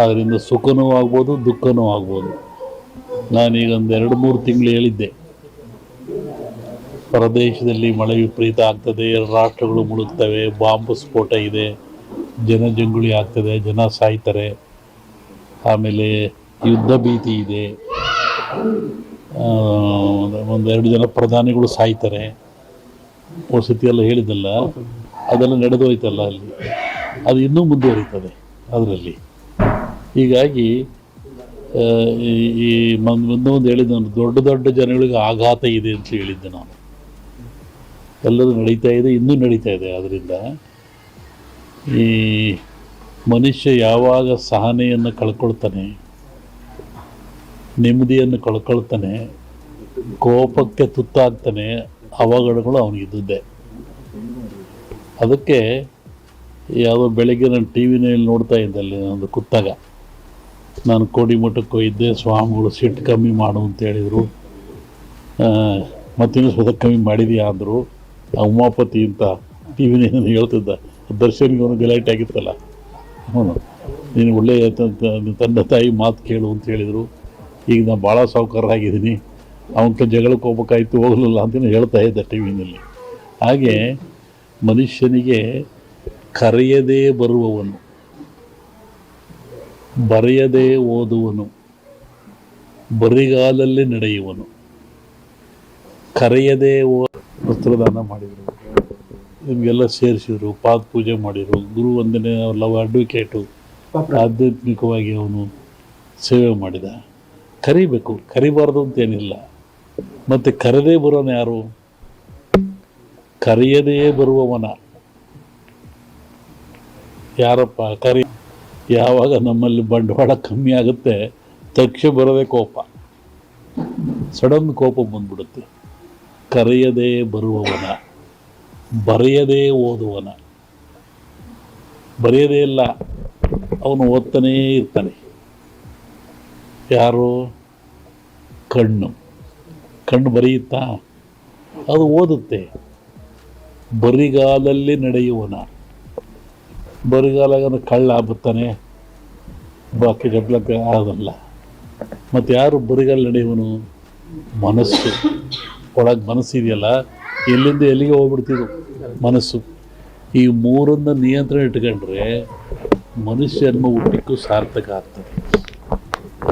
ಅದರಿಂದ ಸುಖನೂ ಆಗ್ಬೋದು, ದುಃಖನೂ ಆಗ್ಬೋದು. ನಾನೀಗ ಒಂದು 2-3 ತಿಂಗಳು ಹೇಳಿದ್ದೆ, ಹೊರದೇಶದಲ್ಲಿ ಮಳೆ ವಿಪರೀತ ಆಗ್ತದೆ, ರಾಷ್ಟ್ರಗಳು ಮುಳುಗ್ತವೆ, ಬಾಂಬ್ ಸ್ಫೋಟ ಇದೆ, ಜನಜಂಗುಳಿ ಆಗ್ತದೆ, ಜನ ಸಾಯ್ತಾರೆ, ಆಮೇಲೆ ಯುದ್ಧ ಭೀತಿ ಇದೆ, 1-2 ಜನ ಪ್ರಧಾನಿಗಳು ಸಾಯ್ತಾರೆ. ವಸತಿ ಎಲ್ಲ ಹೇಳಿದ್ದಲ್ಲ, ಅದೆಲ್ಲ ನಡೆದೋಯ್ತಲ್ಲ ಅಲ್ಲಿ, ಅದು ಇನ್ನೂ ಮುಂದುವರಿತದೆ ಅದರಲ್ಲಿ. ಹೀಗಾಗಿ ಈ ಒಂದು ಹೇಳಿದ್ದೆ ನಾನು, ದೊಡ್ಡ ದೊಡ್ಡ ಜನಗಳಿಗೆ ಆಘಾತ ಇದೆ ಅಂತ ಹೇಳಿದ್ದೆ ನಾನು. ಎಲ್ಲರೂ ನಡೀತಾ ಇದೆ, ಇನ್ನೂ ನಡೀತಾ ಇದೆ. ಆದ್ದರಿಂದ ಈ ಮನುಷ್ಯ ಯಾವಾಗ ಸಹನೆಯನ್ನು ಕಳ್ಕೊಳ್ತಾನೆ, ನೆಮ್ಮದಿಯನ್ನು ಕಳ್ಕೊಳ್ತಾನೆ, ಕೋಪಕ್ಕೆ ತುತ್ತಾಗ್ತಾನೆ, ಅವಘಡಗಳು ಅವನಿಗಿದ್ದೇ. ಅದಕ್ಕೆ ಯಾವುದೋ ಬೆಳಗ್ಗೆ ನಾನು ಟಿ ವಿನಲ್ಲಿ ನೋಡ್ತಾ ಇದ್ದೆ, ಅಲ್ಲಿ ಒಂದು ಕೂತಾಗ ನಾನು ಕೋಡಿಮಠಕ್ಕೆ ಹೋಗಿದ್ದೆ, ಸ್ವಾಮಿಗಳು ಸಿಟ್ಟು ಕಮ್ಮಿ ಮಾಡು ಅಂತ ಹೇಳಿದರು. ಮತ್ತಿನ್ನೂ ಸ್ವತಃ ಕಮ್ಮಿ ಮಾಡಿದೆಯಾ ಅಂದರು. ಉಮಾಪತಿ ಅಂತ ಟಿ ವಿನೇನು ಹೇಳ್ತಿದ್ದ, ದರ್ಶನ್ಗೆ ಅವನು ಗಲಾಟೆ ಆಗಿತ್ತಲ್ಲ, ನೀನು ಒಳ್ಳೆಯ ತಂದೆ ತಾಯಿ ಮಾತು ಕೇಳು ಅಂತ ಹೇಳಿದರು. ಈಗ ನಾನು ಭಾಳ ಸಾಹುಕಾರ ಆಗಿದ್ದೀನಿ, ಅವನ ಜಗಳಕ್ಕೆ ಹೋಗ್ಬೇಕಾಯ್ತು, ಹೋಗಲಿಲ್ಲ ಅಂತಲೂ ಹೇಳ್ತಾ ಇದ್ದ ಟಿ ವಿನಲ್ಲಿ. ಹಾಗೆ ಮನುಷ್ಯನಿಗೆ ಕರೆಯದೇ ಬರುವವನು, ಬರೆಯದೇ ಓದುವನು, ಬರಿಗಾಲಲ್ಲಿ ನಡೆಯುವನು, ಕರೆಯದೇ ವಸ್ತ್ರದಾನ ಮಾಡಿದರು, ನಿಮಗೆಲ್ಲ ಸೇರಿಸಿದರು, ಪಾದ ಪೂಜೆ ಮಾಡಿದರು, ಗುರು ವಂದನೆ ಅಡ್ವೊಕೇಟು, ಆಧ್ಯಾತ್ಮಿಕವಾಗಿ ಅವನು ಸೇವೆ ಮಾಡಿದ. ಕರಿಬೇಕು, ಕರಿಬಾರ್ದು ಅಂತೇನಿಲ್ಲ. ಮತ್ತು ಕರೆದೇ ಬರೋನು ಯಾರು? ಕರೆಯದೇ ಬರುವವನ ಯಾರಪ್ಪ? ಯಾವಾಗ ನಮ್ಮಲ್ಲಿ ಬಂಡವಾಳ ಕಮ್ಮಿ ಆಗುತ್ತೆ, ತಕ್ಷಣ ಬರೋದೇ ಕೋಪ, ಸಡನ್ ಕೋಪ ಬಂದ್ಬಿಡುತ್ತೆ. ಕರೆಯದೇ ಬರುವವನ, ಬರೆಯದೇ ಓದುವನ, ಬರೆಯದೇ ಇಲ್ಲ, ಅವನು ಓದ್ತಾನೇ ಇರ್ತಾನೆ. ಯಾರು? ಕಣ್ಣು ಬರೆಯುತ್ತಾ? ಅದು ಓದುತ್ತೆ. ಬರಿಗಾಲಲ್ಲಿ ನಡೆಯುವನ, ಬರಿಗಾಲಾಗ ಕಳ್ಳ ಆಗ್ಬಿಡ್ತಾನೆ, ಬಾಕಿ ಜಬ್ಲಕ್ಕೆ ಆಗೋದಲ್ಲ. ಮತ್ತು ಯಾರು ಬರಿಗಾಲ ನಡೆಯುವನು? ಮನಸ್ಸು. ಒಳಗೆ ಮನಸ್ಸಿದೆಯಲ್ಲ, ಎಲ್ಲಿಂದ ಎಲ್ಲಿಗೆ ಹೋಗ್ಬಿಡ್ತಿದ್ದು ಮನಸ್ಸು. ಈ ಮೂರನ್ನು ನಿಯಂತ್ರಣ ಇಟ್ಕೊಂಡ್ರೆ ಮನುಷ್ಯ ಜನ್ಮ ಹುಟ್ಟಿಕ್ಕೂ ಸಾರ್ಥಕ ಆಗ್ತದೆ.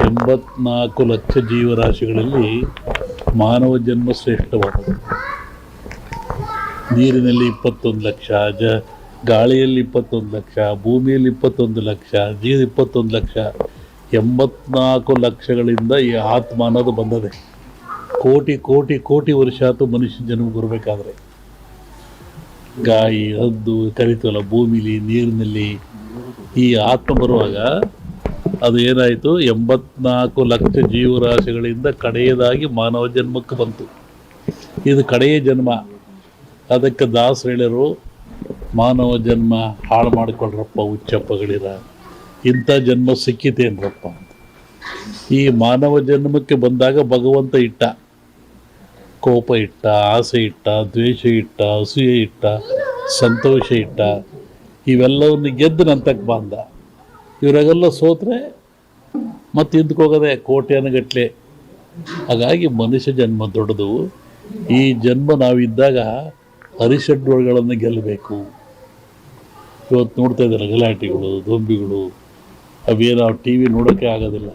84 ಲಕ್ಷ ಜೀವರಾಶಿಗಳಲ್ಲಿ ಮಾನವ ಜನ್ಮ ಶ್ರೇಷ್ಠವಾದದ್ದು. ನೀರಿನಲ್ಲಿ 21 ಲಕ್ಷ, ಗಾಳಿಯಲ್ಲಿ 21 ಲಕ್ಷ, ಭೂಮಿಯಲ್ಲಿ 21 ಲಕ್ಷ, 21 ಲಕ್ಷ, 84 ಲಕ್ಷಗಳಿಂದ ಈ ಆತ್ಮ ಅನ್ನೋದು ಬಂದದೆ. ಕೋಟಿ ಕೋಟಿ ಕೋಟಿ ವರ್ಷ ಆಯ್ತು ಮನುಷ್ಯ ಜನ್ಮ ಬರಬೇಕಾದ್ರೆ. ಗಾಯಿ, ಹದ್ದು ಕರಿತೀವಲ್ಲ, ಭೂಮಿಲಿ, ನೀರಿನಲ್ಲಿ ಈ ಆತ್ಮ ಬರುವಾಗ ಅದು ಏನಾಯಿತು? 84 ಲಕ್ಷ ಜೀವರಾಶಿಗಳಿಂದ ಕಡೆಯದಾಗಿ ಮಾನವ ಜನ್ಮಕ್ಕೆ ಬಂತು. ಇದು ಕಡೆಯ ಜನ್ಮ. ಅದಕ್ಕೆ ದಾಸರು ಹೇಳಿರು, ಮಾನವ ಜನ್ಮ ಹಾಳು ಮಾಡಿಕೊಳ್ಳ್ರಪ್ಪ ಹುಚ್ಚಪ್ಪಗಳಿರ, ಇಂಥ ಜನ್ಮ ಸಿಕ್ಕಿತೇನ್ರಪ್ಪ ಅಂತ. ಈ ಮಾನವ ಜನ್ಮಕ್ಕೆ ಬಂದಾಗ ಭಗವಂತ ಇಟ್ಟ, ಕೋಪ ಇಟ್ಟ, ಆಸೆ ಇಟ್ಟ, ದ್ವೇಷ ಇಟ್ಟ, ಅಸೂಯೆ ಇಟ್ಟ, ಸಂತೋಷ ಇಟ್ಟ. ಇವೆಲ್ಲವನ್ನು ಗೆದ್ದು ನಂತಕ್ಕೆ ಬಂದ. ಇವರಾಗೆಲ್ಲ ಸೋತ್ರೆ ಮತ್ತೆ ಹಿಂದಕ್ಕೋಗೋದೆ ಕೋಟ್ಯಾನುಗಟ್ಟಲೆ. ಹಾಗಾಗಿ ಮನುಷ್ಯ ಜನ್ಮ ದೊಡ್ಡದು. ಈ ಜನ್ಮ ನಾವಿದ್ದಾಗ ಅರಿಷಡ್ವರ್ಗಳನ್ನು ಗೆಲ್ಲಬೇಕು. ಇವತ್ತು ನೋಡ್ತಾ ಇದ್ದಾರೆ ಗಲಾಟೆಗಳು, ದೊಂಬಿಗಳು, ಅವೇನು ನಾವು ಟಿ ವಿ ನೋಡೋಕ್ಕೆ ಆಗೋದಿಲ್ಲ.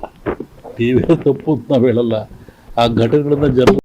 ಟಿ ವಿ ತಪ್ಪು ಅಂತ ನಾವು ಹೇಳಲ್ಲ, ಆ ಘಟನೆಗಳನ್ನು ಜನ